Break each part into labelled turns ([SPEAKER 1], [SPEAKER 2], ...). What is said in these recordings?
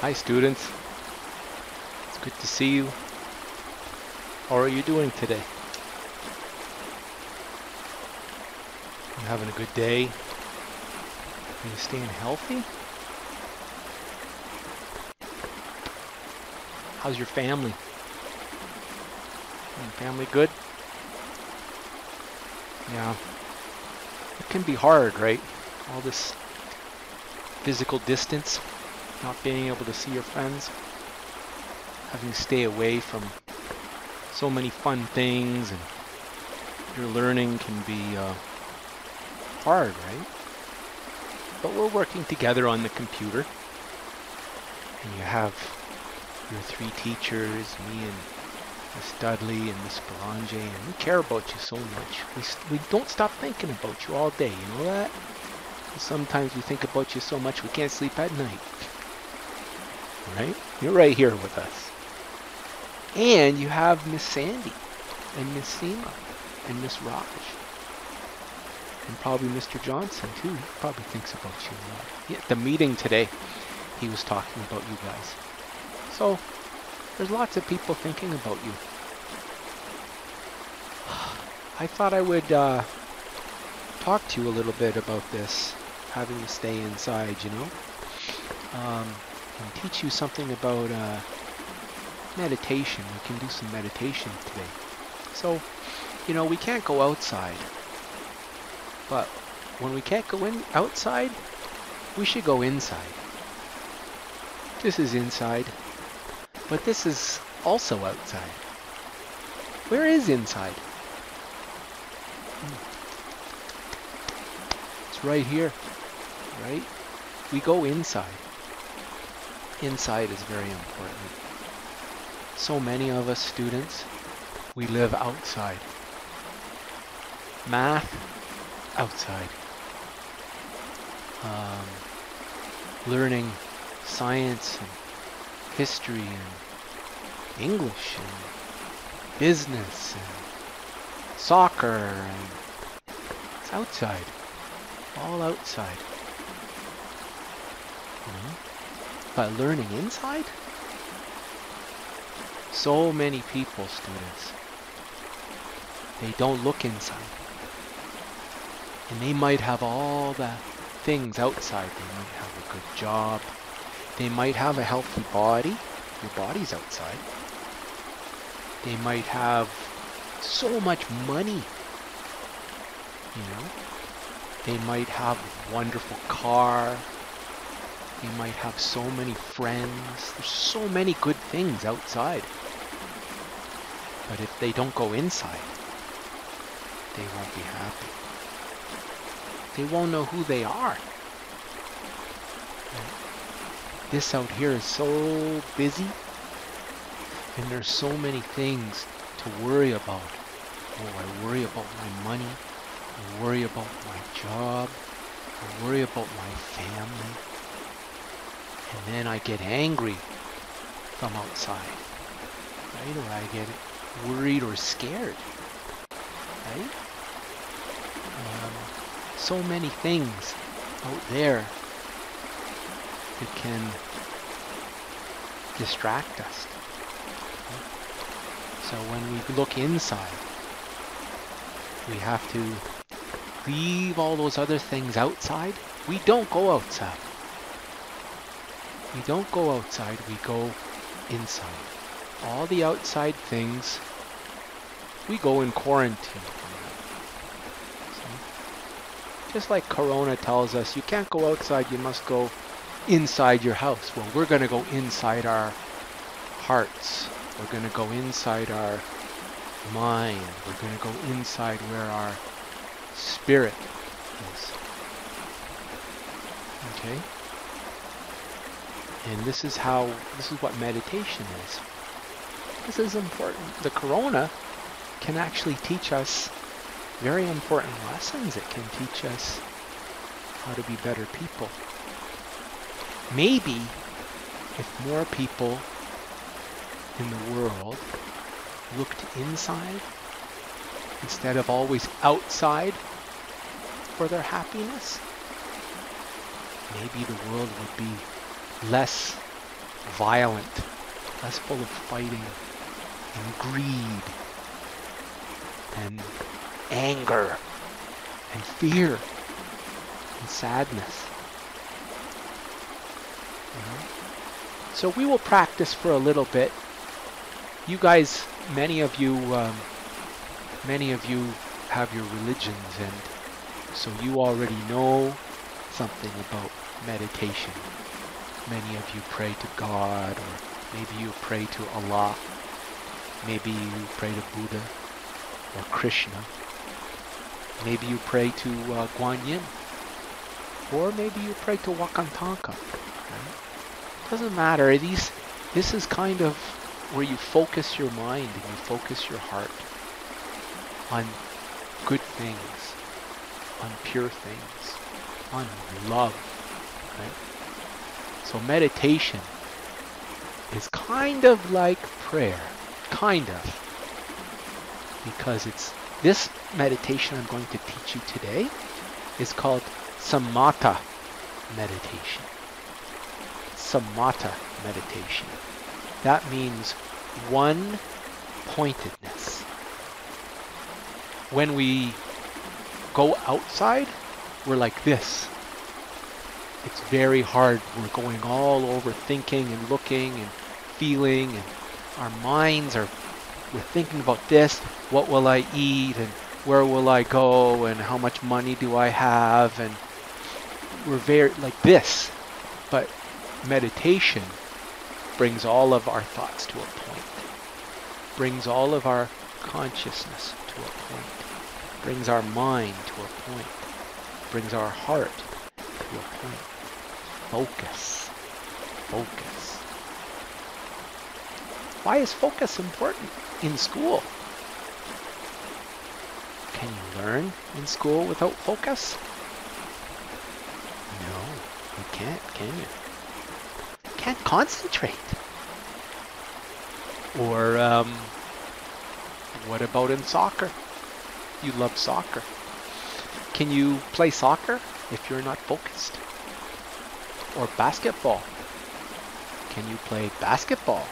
[SPEAKER 1] Hi students, it's good to see you. How are you doing today? You having a good day? Are you staying healthy? How's your family? Your family good? Yeah, it can be hard, right? All this physical distance, not being able to see your friends, having to stay away from so many fun things, and your learning can be hard, right? But we're working together on the computer, and you have your three teachers, me and Miss Dudley and Miss Belanger, and we care about you so much. We don't stop thinking about you all day, you know that? And sometimes we think about you so much we can't sleep at night. Right? You're right here with us. And you have Miss Sandy and Miss Seema and Miss Raj. And probably Mr. Johnson too. He probably thinks about you a lot. Yeah, at the meeting today, he was talking about you guys. So, there's lots of people thinking about you. I thought I would talk to you a little bit about this, having to stay inside, you know, and teach you something about meditation. We can do some meditation today. So, you know, we can't go outside, but when we can't go outside, we should go inside. This is inside, but this is also outside. Where is inside? It's right here, right? We go inside. Inside is very important. So many of us students, we live outside. Math, outside. Learning science and history and English and business and soccer, and it's outside. All outside. You know? But learning inside? So many people, students, they don't look inside. And they might have all the things outside. They might have a good job. They might have a healthy body. Your body's outside. They might have so much money. You know? They might have a wonderful car. They might have so many friends. There's so many good things outside. But if they don't go inside, they won't be happy. They won't know who they are. This out here is so busy, and there's so many things to worry about. Oh, I worry about my money. I worry about my job. I worry about my family. And then I get angry from outside, right? Or I get worried or scared, right? So many things out there that can distract us. So when we look inside, we have to leave all those other things outside. We don't go outside. We don't go outside, we go inside. All the outside things, we go in quarantine. Just like Corona tells us, you can't go outside, you must go inside your house. Well, we're going to go inside our hearts. We're going to go inside our mind. We're going to go inside where our spirit is. Okay? And this is what meditation is. This is important. The Corona can actually teach us very important lessons. It can teach us how to be better people. Maybe if more people in the world looked inside instead of always outside for their happiness, maybe the world would be less violent, less full of fighting and greed and anger and fear and sadness. You know? So we will practice for a little bit. You guys, many of you have your religions, and so you already know something about meditation. Many of you pray to God, or maybe you pray to Allah. Maybe you pray to Buddha or Krishna. Maybe you pray to Guan Yin. Or maybe you pray to Wakantanka. Right? Doesn't matter. This is kind of where you focus your mind and you focus your heart on good things, on pure things, on love. Right? So meditation is kind of like prayer. Kind of. Because it's this meditation I'm going to teach you today is called Samatha Meditation. Samatha Meditation. That means one-pointedness. When we go outside, we're like this. It's very hard. We're going all over thinking and looking and feeling, and our minds are, we're thinking about this, what will I eat, and where will I go, and how much money do I have, and we're very like this. But meditation brings all of our thoughts to a point, brings all of our consciousness to a point, brings our mind to a point, brings our heart to a point. Focus. Focus. Why is focus important in school? Can you learn in school without focus? No, you can't, can you? You can't concentrate. Or what about in soccer? You love soccer. Can you play soccer if you're not focused? Or basketball? Can you play basketball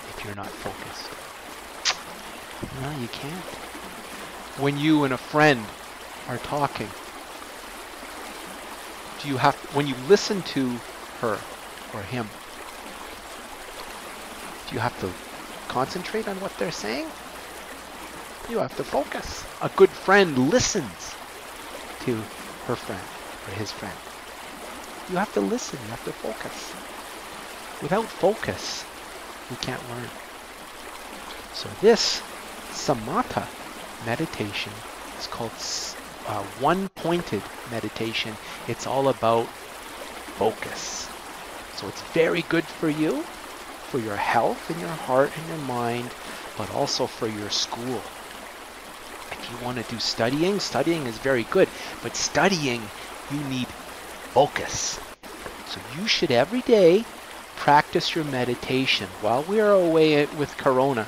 [SPEAKER 1] if you're not focused? No, you can't. When you and a friend are talking, when you listen to her or him, do you have to concentrate on what they're saying? You have to focus. A good friend listens to her friend or his friend. You have to listen, you have to focus. Without focus, we can't learn. So this Samatha meditation is called one-pointed meditation. It's all about focus. So it's very good for you, for your health and your heart and your mind, but also for your school. If you want to do studying, studying is very good, but studying, you need focus. So you should every day practice your meditation. While we are away with Corona,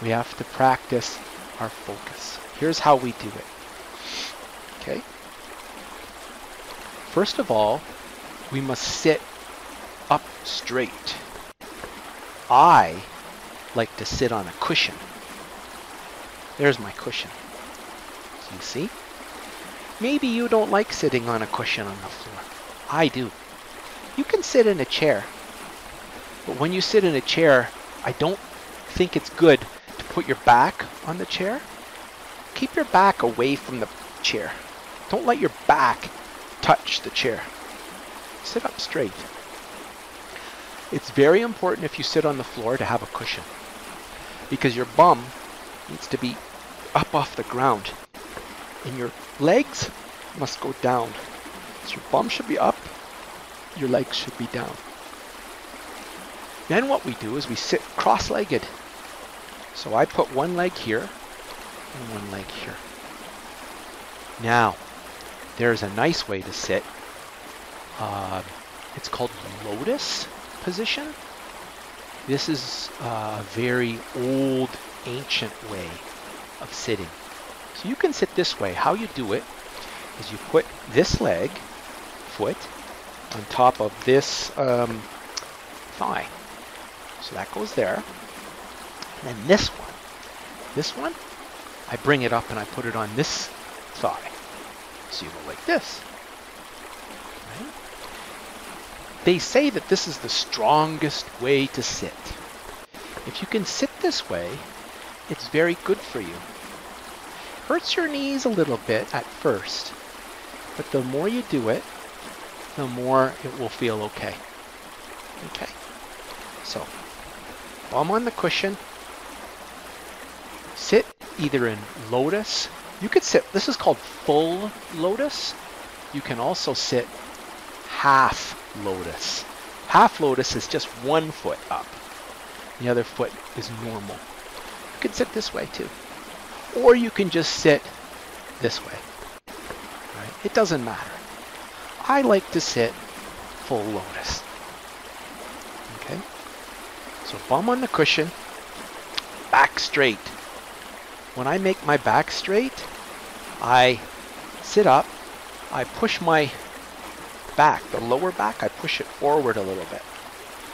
[SPEAKER 1] we have to practice our focus. Here's how we do it. Okay? First of all, we must sit up straight. I like to sit on a cushion. There's my cushion. So you see? Maybe you don't like sitting on a cushion on the floor. I do. You can sit in a chair. But when you sit in a chair, I don't think it's good to put your back on the chair. Keep your back away from the chair. Don't let your back touch the chair. Sit up straight. It's very important if you sit on the floor to have a cushion, because your bum needs to be up off the ground and your legs must go down. So your bum should be up, your legs should be down. Then what we do is we sit cross-legged. So I put one leg here and one leg here. Now, there's a nice way to sit. It's called lotus position. This is a very old, ancient way of sitting. So you can sit this way. How you do it is you put this leg, foot, on top of this thigh. So that goes there. And then this one, I bring it up and I put it on this thigh. So you go like this. Right? They say that this is the strongest way to sit. If you can sit this way, it's very good for you. Hurts your knees a little bit at first, but the more you do it, the more it will feel okay. Okay? So, bum on the cushion. Sit either in lotus. You could sit, this is called full lotus. You can also sit half lotus. Half lotus is just one foot up. The other foot is normal. You can sit this way too. Or you can just sit this way. Right? It doesn't matter. I like to sit full lotus. Okay? So bum on the cushion, back straight. When I make my back straight, I sit up, I push my back, the lower back, I push it forward a little bit.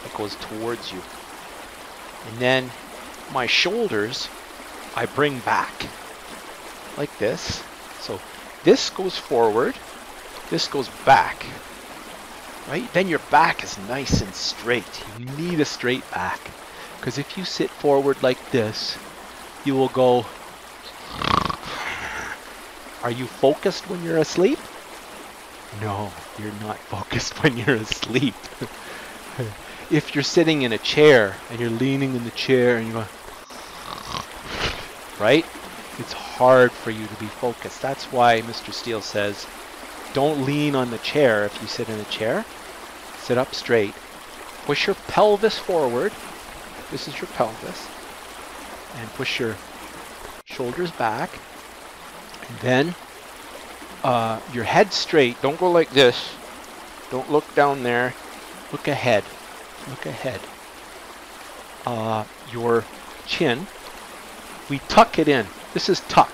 [SPEAKER 1] It goes towards you. And then my shoulders, I bring back like this. So this goes forward, this goes back, right? Then your back is nice and straight. You need a straight back, because if you sit forward like this, you will go. Are you focused when you're asleep? No, you're not focused when you're asleep. If you're sitting in a chair and you're leaning in the chair and you're going, right? It's hard for you to be focused. That's why Mr. Steele says, don't lean on the chair if you sit in a chair. Sit up straight. Push your pelvis forward. This is your pelvis. And push your shoulders back. And then your head straight. Don't go like this. Don't look down there. Look ahead. Look ahead. Your chin. We tuck it in. This is tuck.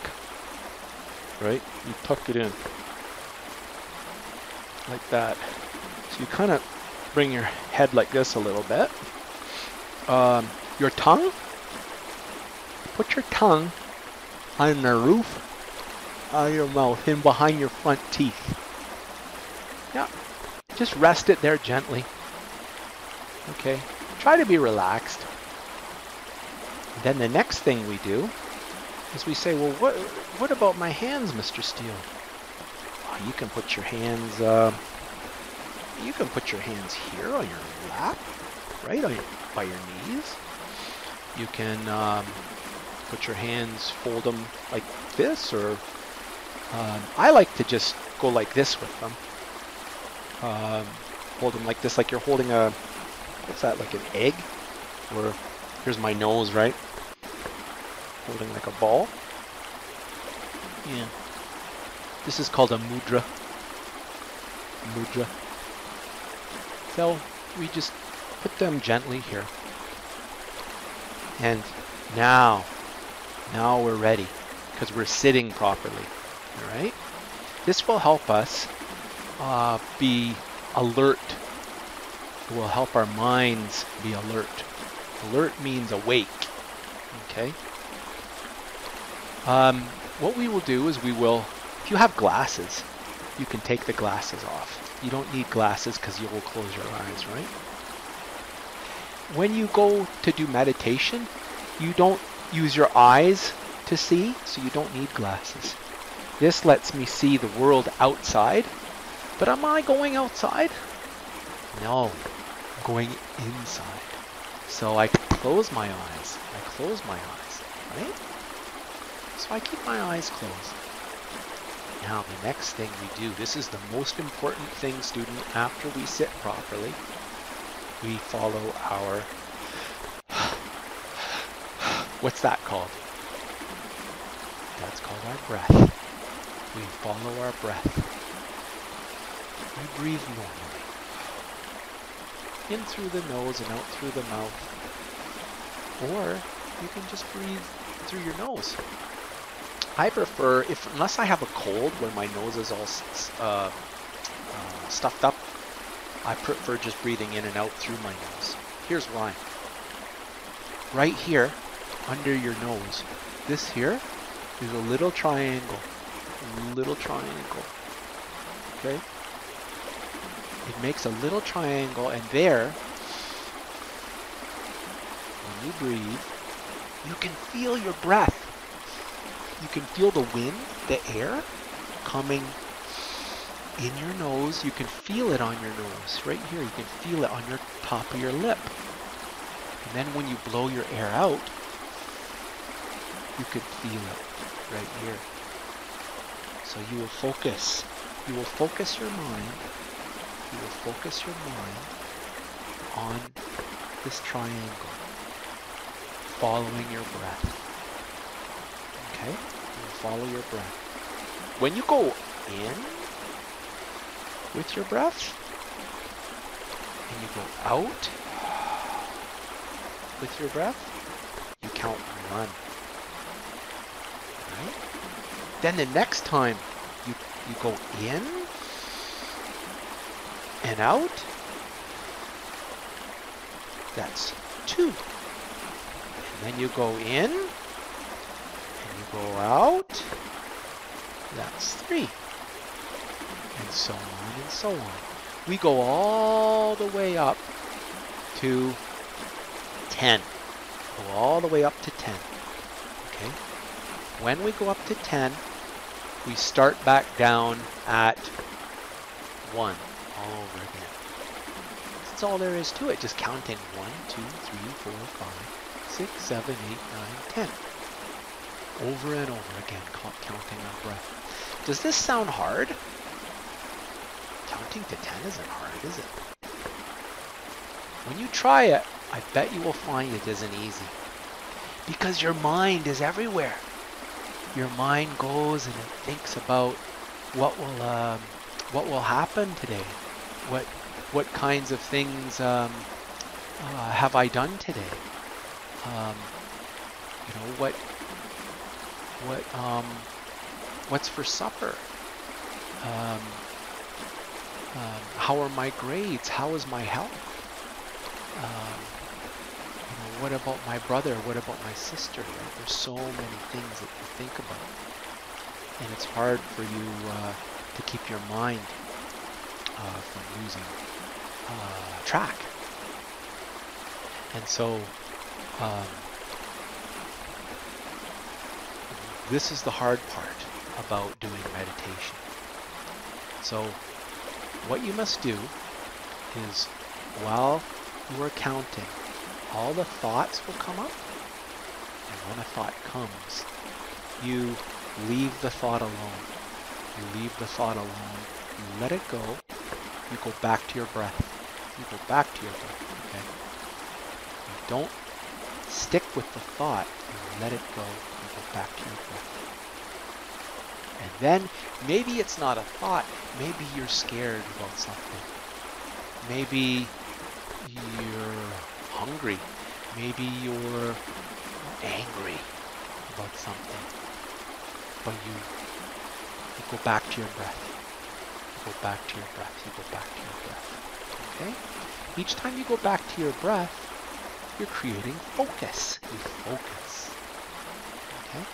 [SPEAKER 1] Right? You tuck it in. Like that. So you kind of bring your head like this a little bit. Your tongue. Put your tongue on the roof of your mouth, in behind your front teeth. Yeah. Just rest it there gently. Okay. Try to be relaxed. Then the next thing we do is we say, well, what about my hands, Mr. Steele? Oh, you can put your hands here on your lap, right, by your knees. You can put your hands, fold them like this, or I like to just go like this with them. Hold them like this, like you're holding a, what's that, like an egg? Or here's my nose, right? Holding like a ball. Yeah. This is called a mudra. Mudra. So we just put them gently here. And now we're ready, because we're sitting properly. All right? This will help us be alert. It will help our minds be alert. Alert means awake. Okay? What we will do is we will, if you have glasses, you can take the glasses off. You don't need glasses because you will close your eyes, right? When you go to do meditation, you don't use your eyes to see, so you don't need glasses. This lets me see the world outside. But am I going outside? No, I'm going inside. So I close my eyes. Right? So I keep my eyes closed. Now the next thing we do, this is the most important thing, student, after we sit properly, we follow our, what's that called? That's called our breath. We follow our breath. We breathe normally. In through the nose and out through the mouth. Or you can just breathe through your nose. I prefer, unless I have a cold where my nose is all stuffed up, I prefer just breathing in and out through my nose. Here's why. Right here, under your nose, this here is a little triangle. A little triangle. Okay? It makes a little triangle, and there, when you breathe, you can feel your breath. You can feel the wind, the air coming in your nose. You can feel it on your nose. Right here, you can feel it on your top of your lip. And then when you blow your air out, you could feel it right here. So you will focus. You will focus your mind. You will focus your mind on this triangle, following your breath. Okay? You will follow your breath. When you go in with your breath, and you go out with your breath, you count 1. Right? Then the next time you go in and out, that's 2. And then you go in and you go out, that's 3. And so on and so on. We go all the way up to 10. Go all the way up to 10. Okay? When we go up to 10, we start back down at 1 all over again. That's all there is to it. Just counting 1, 2, 3, 4, 5, 6, 7, 8, 9, 10. Over and over again, counting our breath. Does this sound hard? Counting to 10 isn't hard, is it? When you try it, I bet you will find it isn't easy. Because your mind is everywhere. Your mind goes and it thinks about what will happen today. What kinds of things have I done today? What's for supper? How are my grades? How is my health? What about my brother? What about my sister? Right? There's so many things that you think about, and it's hard for you to keep your mind from losing track. And so this is the hard part about doing meditation. So what you must do is, while you are counting, all the thoughts will come up, and when a thought comes, you leave the thought alone. You leave the thought alone. You let it go. You go back to your breath. You go back to your breath, okay? You don't stick with the thought. You let it go. You go back to your breath. And then maybe it's not a thought. Maybe you're scared about something. Maybe you're hungry. Maybe you're angry about something. But you go back to your breath. You go back to your breath. You go back to your breath. Okay? Each time you go back to your breath, you're creating focus. You focus. Okay?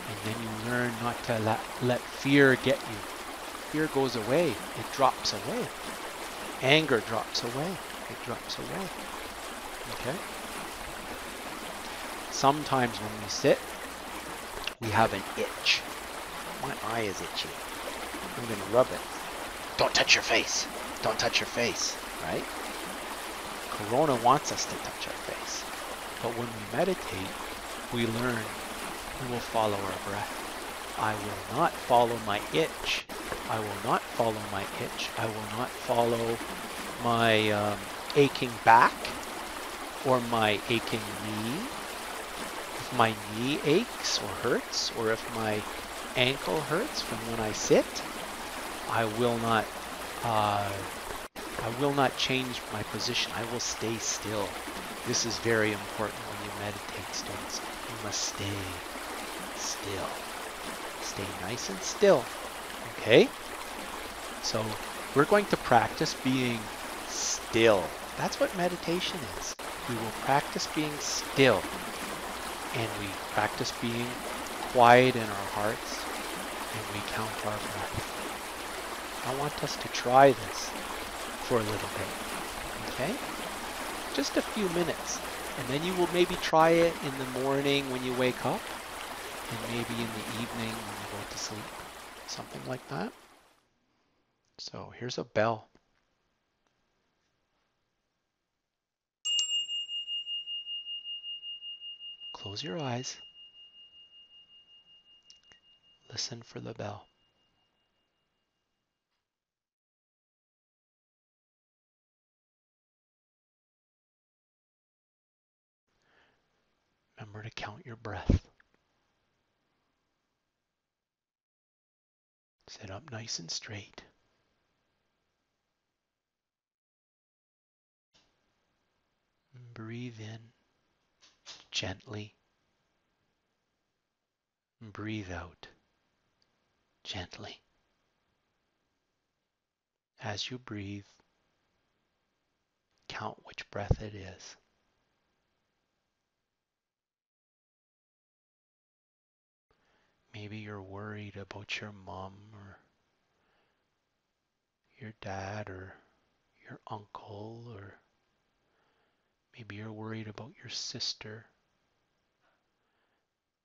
[SPEAKER 1] And then you learn not to let fear get you. Fear goes away. It drops away. Anger drops away. It drops away. Okay? Sometimes when we sit, we have an itch. My eye is itchy. I'm going to rub it. Don't touch your face. Don't touch your face, right? Corona wants us to touch our face. But when we meditate, we learn we will follow our breath. I will not follow my itch. I will not follow my itch. I will not follow my aching back or my aching knee. If my knee aches or hurts, or if my ankle hurts from when I sit, I will not change my position. I will stay still. This is very important when you meditate, students. You must stay still. Stay nice and still. Okay? So we're going to practice being still still. That's what meditation is. We will practice being still, and we practice being quiet in our hearts, and we count our breath. I want us to try this for a little bit, okay? Just a few minutes. And then you will maybe try it in the morning when you wake up, and maybe in the evening when you go to sleep. Something like that. So here's a bell. Close your eyes. Listen for the bell. Remember to count your breath. Sit up nice and straight. Breathe in gently. Breathe out gently. As you breathe, count which breath it is. Maybe you're worried about your mom or your dad or your uncle, or maybe you're worried about your sister.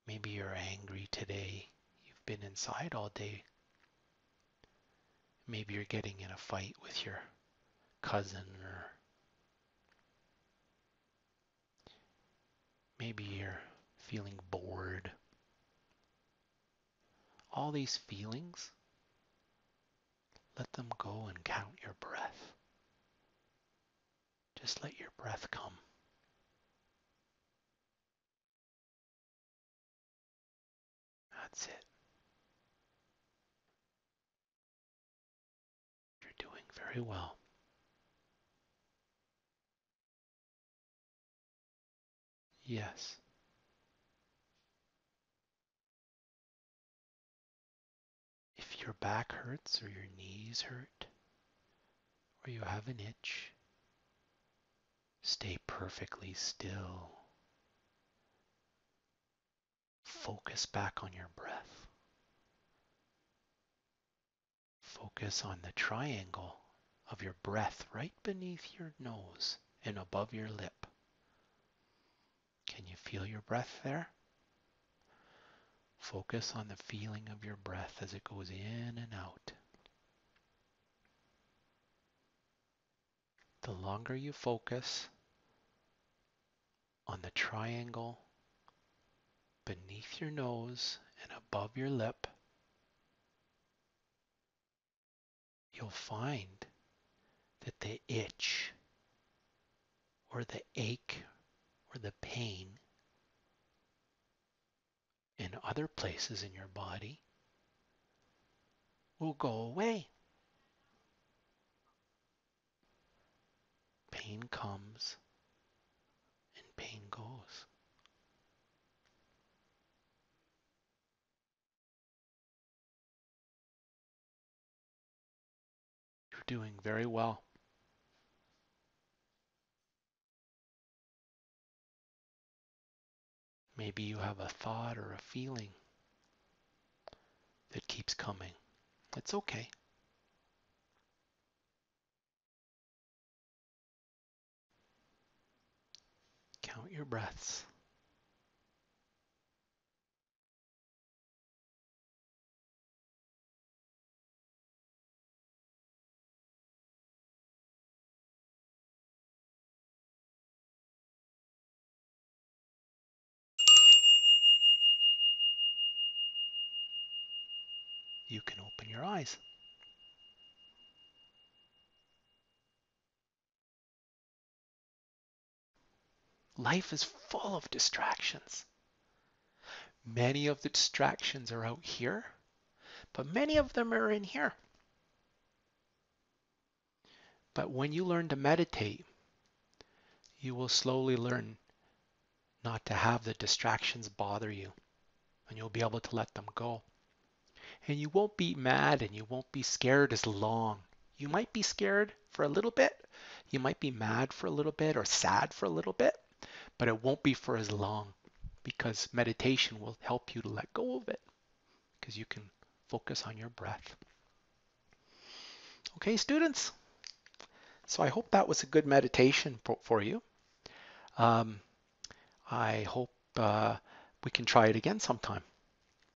[SPEAKER 1] Maybe you're angry today. You've been inside all day. Maybe you're getting in a fight with your cousin, or maybe you're feeling bored. All these feelings, let them go and count your breath. Just let your breath come. That's it. You're doing very well. Yes. If your back hurts or your knees hurt or you have an itch, stay perfectly still. Focus back on your breath. Focus on the triangle of your breath right beneath your nose and above your lip. Can you feel your breath there? Focus on the feeling of your breath as it goes in and out. The longer you focus on the triangle beneath your nose and above your lip, you'll find that the itch or the ache or the pain in other places in your body will go away. Pain comes and pain goes. You're doing very well. Maybe you have a thought or a feeling that keeps coming. It's okay. Count your breaths. You can open your eyes. Life is full of distractions. Many of the distractions are out here, but many of them are in here. But when you learn to meditate, you will slowly learn not to have the distractions bother you, and you'll be able to let them go. And you won't be mad and you won't be scared as long. You might be scared for a little bit. You might be mad for a little bit or sad for a little bit, but it won't be for as long because meditation will help you to let go of it because you can focus on your breath. Okay, students? So I hope that was a good meditation for you. Um, I hope we can try it again sometime.